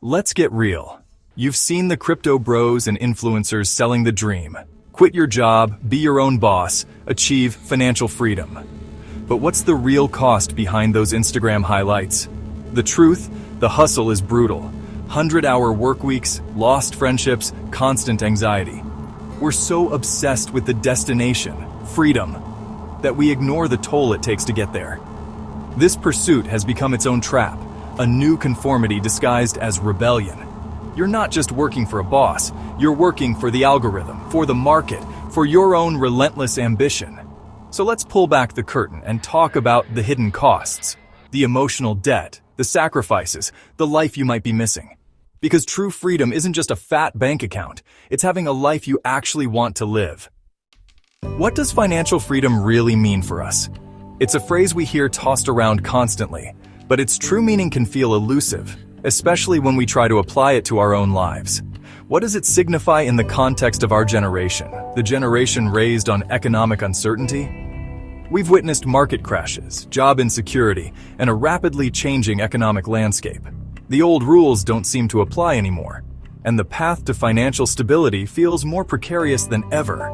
Let's get real. You've seen the crypto bros and influencers selling the dream. Quit your job, be your own boss, achieve financial freedom. But what's the real cost behind those Instagram highlights? The truth, the hustle is brutal. 100-hour work weeks, lost friendships, constant anxiety. We're so obsessed with the destination, freedom, that we ignore the toll it takes to get there. This pursuit has become its own trap, a new conformity disguised as rebellion. You're not just working for a boss, you're working for the algorithm, for the market, for your own relentless ambition. So let's pull back the curtain and talk about the hidden costs, the emotional debt, the sacrifices, the life you might be missing. Because true freedom isn't just a fat bank account, it's having a life you actually want to live. What does financial freedom really mean for us? It's a phrase we hear tossed around constantly, but its true meaning can feel elusive, especially when we try to apply it to our own lives. What does it signify in the context of our generation, the generation raised on economic uncertainty? We've witnessed market crashes, job insecurity, and a rapidly changing economic landscape. The old rules don't seem to apply anymore, and the path to financial stability feels more precarious than ever.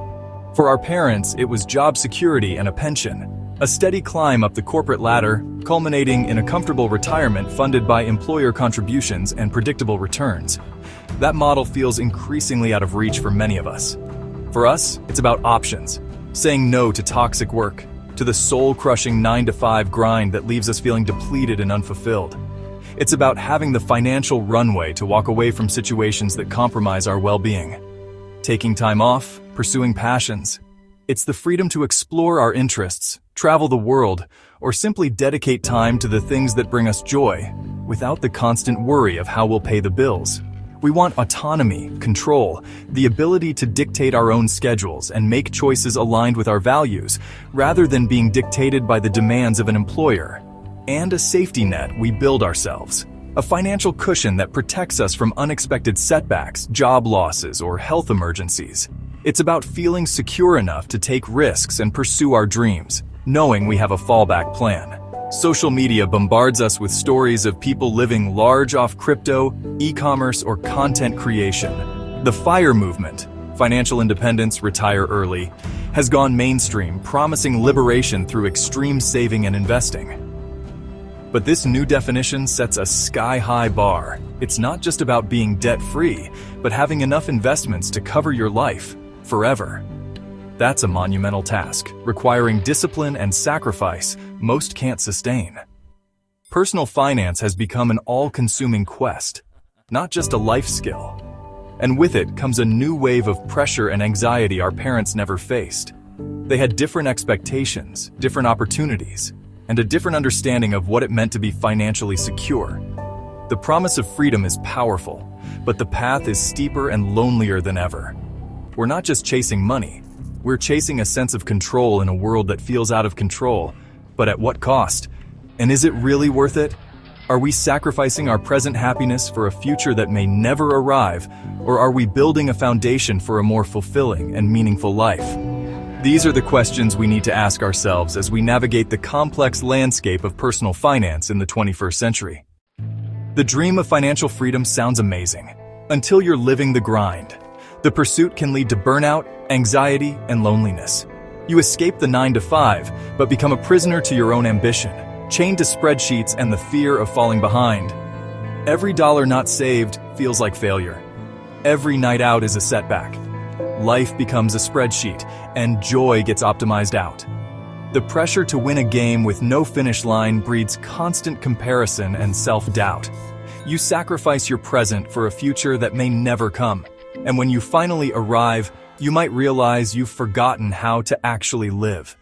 For our parents, it was job security and a pension, a steady climb up the corporate ladder, culminating in a comfortable retirement funded by employer contributions and predictable returns. That model feels increasingly out of reach for many of us. For us, it's about options, saying no to toxic work, to the soul-crushing 9-to-5 grind that leaves us feeling depleted and unfulfilled. It's about having the financial runway to walk away from situations that compromise our well-being. Taking time off, pursuing passions. It's the freedom to explore our interests, travel the world, or simply dedicate time to the things that bring us joy, without the constant worry of how we'll pay the bills. We want autonomy, control, the ability to dictate our own schedules and make choices aligned with our values, rather than being dictated by the demands of an employer. And a safety net we build ourselves. A financial cushion that protects us from unexpected setbacks, job losses, or health emergencies. It's about feeling secure enough to take risks and pursue our dreams, knowing we have a fallback plan. Social media bombards us with stories of people living large off crypto, e-commerce, or content creation. The FIRE movement, financial independence, retire early, has gone mainstream, promising liberation through extreme saving and investing. But this new definition sets a sky-high bar. It's not just about being debt-free, but having enough investments to cover your life forever. That's a monumental task, requiring discipline and sacrifice most can't sustain. Personal finance has become an all-consuming quest, not just a life skill. And with it comes a new wave of pressure and anxiety our parents never faced. They had different expectations, different opportunities, and a different understanding of what it meant to be financially secure. The promise of freedom is powerful, but the path is steeper and lonelier than ever. We're not just chasing money, we're chasing a sense of control in a world that feels out of control. But at what cost? And is it really worth it? Are we sacrificing our present happiness for a future that may never arrive, or are we building a foundation for a more fulfilling and meaningful life? These are the questions we need to ask ourselves as we navigate the complex landscape of personal finance in the 21st century. The dream of financial freedom sounds amazing, until you're living the grind. The pursuit can lead to burnout, anxiety, and loneliness. You escape the 9-to-5, but become a prisoner to your own ambition, chained to spreadsheets and the fear of falling behind. Every dollar not saved feels like failure. Every night out is a setback. Life becomes a spreadsheet, and joy gets optimized out. The pressure to win a game with no finish line breeds constant comparison and self-doubt. You sacrifice your present for a future that may never come. And when you finally arrive, you might realize you've forgotten how to actually live.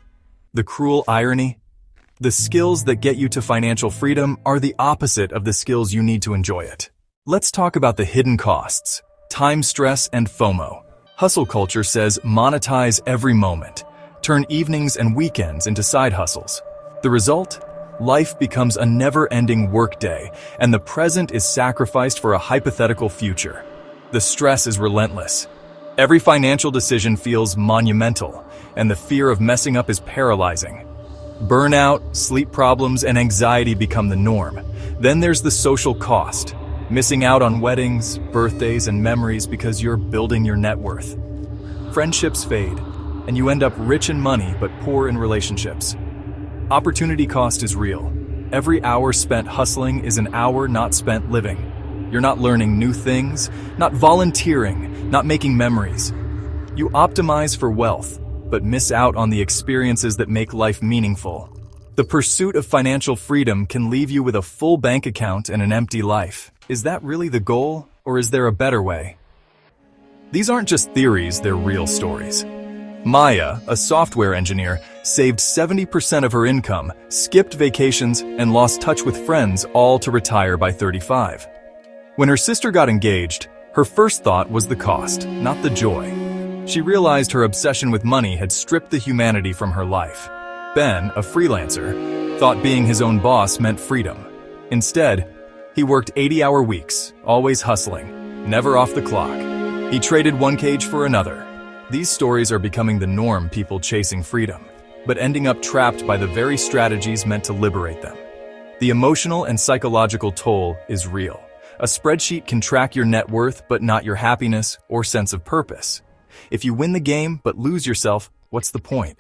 The cruel irony? The skills that get you to financial freedom are the opposite of the skills you need to enjoy it. Let's talk about the hidden costs, time stress, and FOMO. Hustle culture says monetize every moment, turn evenings and weekends into side hustles. The result? Life becomes a never-ending workday, and the present is sacrificed for a hypothetical future. The stress is relentless. Every financial decision feels monumental, and the fear of messing up is paralyzing. Burnout, sleep problems, and anxiety become the norm. Then there's the social cost. missing out on weddings, birthdays, and memories because you're building your net worth. Friendships fade, and you end up rich in money but poor in relationships. Opportunity cost is real. Every hour spent hustling is an hour not spent living. You're not learning new things, not volunteering, not making memories. You optimize for wealth, but miss out on the experiences that make life meaningful. The pursuit of financial freedom can leave you with a full bank account and an empty life. Is that really the goal, or is there a better way? These aren't just theories, they're real stories. Maya, a software engineer, saved 70% of her income, skipped vacations, and lost touch with friends, all to retire by 35. When her sister got engaged, her first thought was the cost, not the joy. She realized her obsession with money had stripped the humanity from her life. Ben, a freelancer, thought being his own boss meant freedom. Instead, he worked 80-hour weeks, always hustling, never off the clock. He traded one cage for another. These stories are becoming the norm, people chasing freedom, but ending up trapped by the very strategies meant to liberate them. The emotional and psychological toll is real. A spreadsheet can track your net worth, but not your happiness or sense of purpose. If you win the game but lose yourself, what's the point?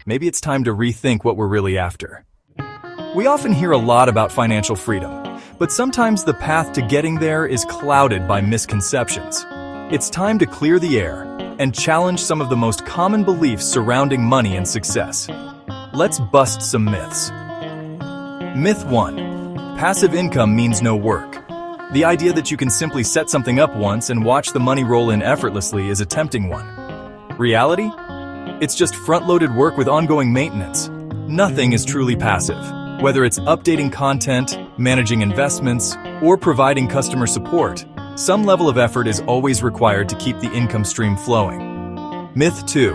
Maybe it's time to rethink what we're really after. We often hear a lot about financial freedom, but sometimes the path to getting there is clouded by misconceptions. It's time to clear the air and challenge some of the most common beliefs surrounding money and success. Let's bust some myths. Myth 1. Passive income means no work. The idea that you can simply set something up once and watch the money roll in effortlessly is a tempting one. Reality? It's just front-loaded work with ongoing maintenance. Nothing is truly passive. Whether it's updating content, managing investments, or providing customer support, some level of effort is always required to keep the income stream flowing. Myth 2.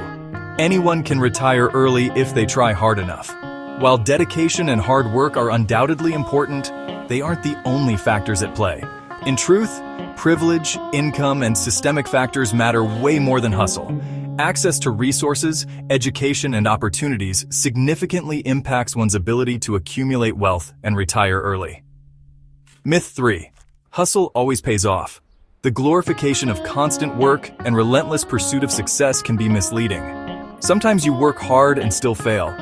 Anyone can retire early if they try hard enough. While dedication and hard work are undoubtedly important, they aren't the only factors at play. In truth, privilege, income, and systemic factors matter way more than hustle. Access to resources, education, and opportunities significantly impacts one's ability to accumulate wealth and retire early. Myth 3. Hustle always pays off. The glorification of constant work and relentless pursuit of success can be misleading. Sometimes you work hard and still fail.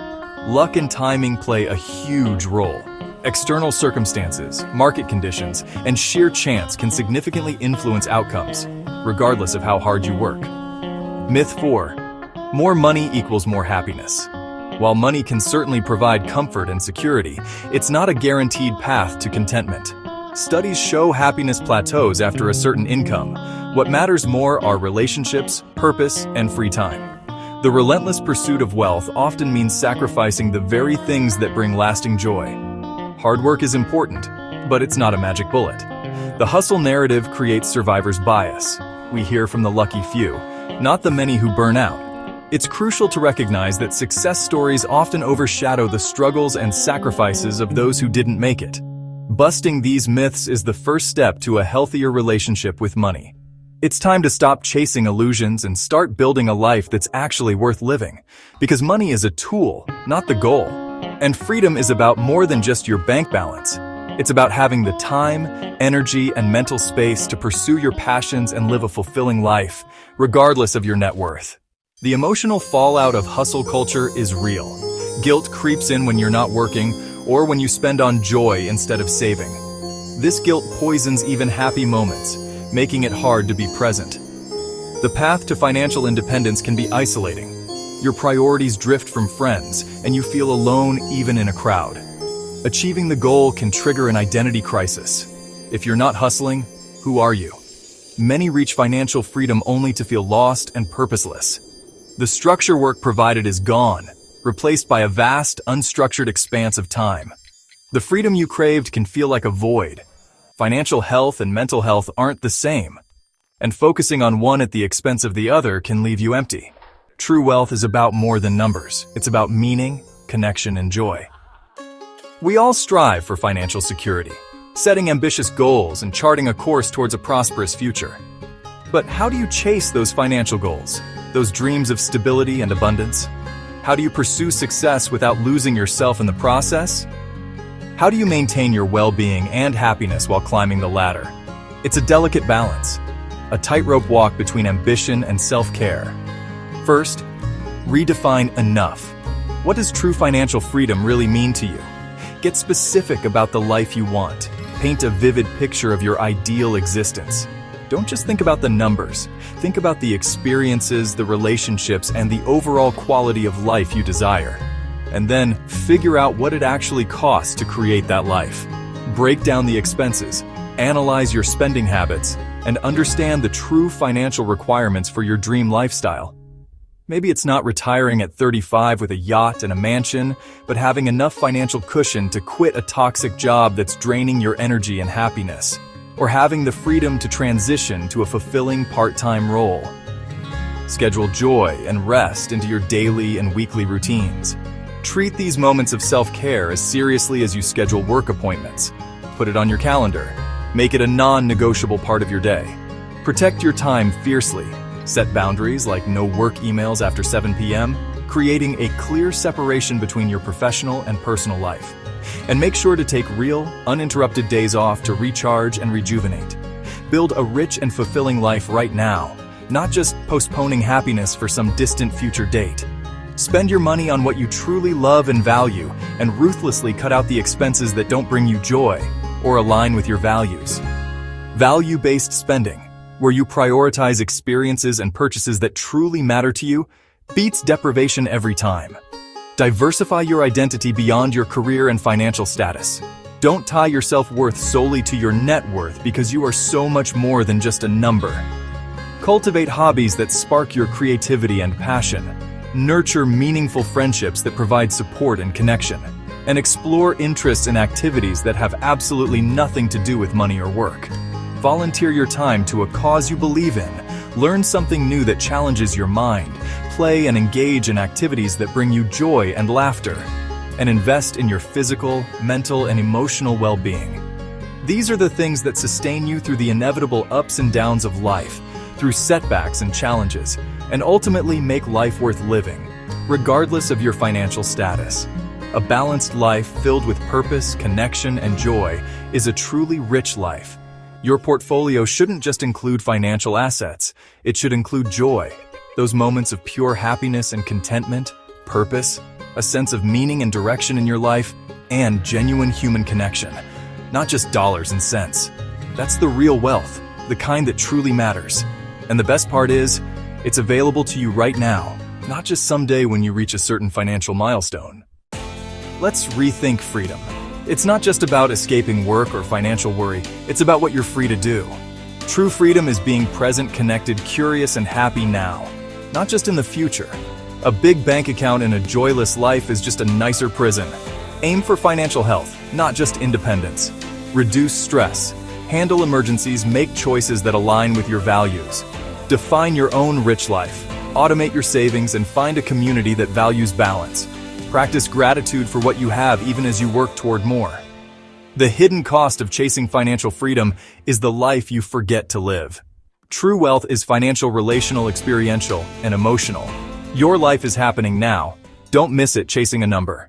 Luck and timing play a huge role. External circumstances, market conditions, and sheer chance can significantly influence outcomes, regardless of how hard you work. Myth 4. More money equals more happiness. While money can certainly provide comfort and security, it's not a guaranteed path to contentment. Studies show happiness plateaus after a certain income. What matters more are relationships, purpose, and free time. The relentless pursuit of wealth often means sacrificing the very things that bring lasting joy. Hard work is important, but it's not a magic bullet. The hustle narrative creates survivor's bias. We hear from the lucky few, not the many who burn out. It's crucial to recognize that success stories often overshadow the struggles and sacrifices of those who didn't make it. Busting these myths is the first step to a healthier relationship with money. It's time to stop chasing illusions and start building a life that's actually worth living. Because money is a tool, not the goal. And freedom is about more than just your bank balance. It's about having the time, energy, and mental space to pursue your passions and live a fulfilling life, regardless of your net worth. The emotional fallout of hustle culture is real. Guilt creeps in when you're not working, or when you spend on joy instead of saving. This guilt poisons even happy moments, making it hard to be present. The path to financial independence can be isolating. Your priorities drift from friends, and you feel alone even in a crowd. Achieving the goal can trigger an identity crisis. If you're not hustling, who are you? Many reach financial freedom only to feel lost and purposeless. The structure work provided is gone, replaced by a vast, unstructured expanse of time. The freedom you craved can feel like a void. Financial health and mental health aren't the same, and focusing on one at the expense of the other can leave you empty. True wealth is about more than numbers. It's about meaning, connection, and joy. We all strive for financial security, setting ambitious goals and charting a course towards a prosperous future. But how do you chase those financial goals, those dreams of stability and abundance? How do you pursue success without losing yourself in the process? How do you maintain your well-being and happiness while climbing the ladder? It's a delicate balance, a tightrope walk between ambition and self-care. First, redefine enough. What does true financial freedom really mean to you? Get specific about the life you want. Paint a vivid picture of your ideal existence. Don't just think about the numbers. Think about the experiences, the relationships, and the overall quality of life you desire. And then figure out what it actually costs to create that life. Break down the expenses, analyze your spending habits, and understand the true financial requirements for your dream lifestyle. Maybe it's not retiring at 35 with a yacht and a mansion, but having enough financial cushion to quit a toxic job that's draining your energy and happiness, or having the freedom to transition to a fulfilling part-time role. Schedule joy and rest into your daily and weekly routines. Treat these moments of self-care as seriously as you schedule work appointments. Put it on your calendar. Make it a non-negotiable part of your day. Protect your time fiercely. Set boundaries like no work emails after 7 p.m., creating a clear separation between your professional and personal life. And make sure to take real, uninterrupted days off to recharge and rejuvenate. Build a rich and fulfilling life right now, not just postponing happiness for some distant future date. Spend your money on what you truly love and value, and ruthlessly cut out the expenses that don't bring you joy or align with your values. Value-based spending, where you prioritize experiences and purchases that truly matter to you, beats deprivation every time. Diversify your identity beyond your career and financial status. Don't tie your self-worth solely to your net worth, because you are so much more than just a number. Cultivate hobbies that spark your creativity and passion. Nurture meaningful friendships that provide support and connection. And explore interests and activities that have absolutely nothing to do with money or work. Volunteer your time to a cause you believe in. Learn something new that challenges your mind. Play and engage in activities that bring you joy and laughter. And invest in your physical, mental, and emotional well-being. These are the things that sustain you through the inevitable ups and downs of life, through setbacks and challenges, and ultimately make life worth living, regardless of your financial status. A balanced life filled with purpose, connection, and joy is a truly rich life. Your portfolio shouldn't just include financial assets. It should include joy, those moments of pure happiness and contentment, purpose, a sense of meaning and direction in your life, and genuine human connection, not just dollars and cents. That's the real wealth, the kind that truly matters. And the best part is, it's available to you right now, not just someday when you reach a certain financial milestone. Let's rethink freedom. It's not just about escaping work or financial worry, it's about what you're free to do. True freedom is being present, connected, curious, and happy now, not just in the future. A big bank account and a joyless life is just a nicer prison. Aim for financial health, not just independence. Reduce stress, handle emergencies, make choices that align with your values. Define your own rich life, automate your savings, and find a community that values balance. Practice gratitude for what you have even as you work toward more. The hidden cost of chasing financial freedom is the life you forget to live. True wealth is financial, relational, experiential, and emotional. Your life is happening now. Don't miss it chasing a number.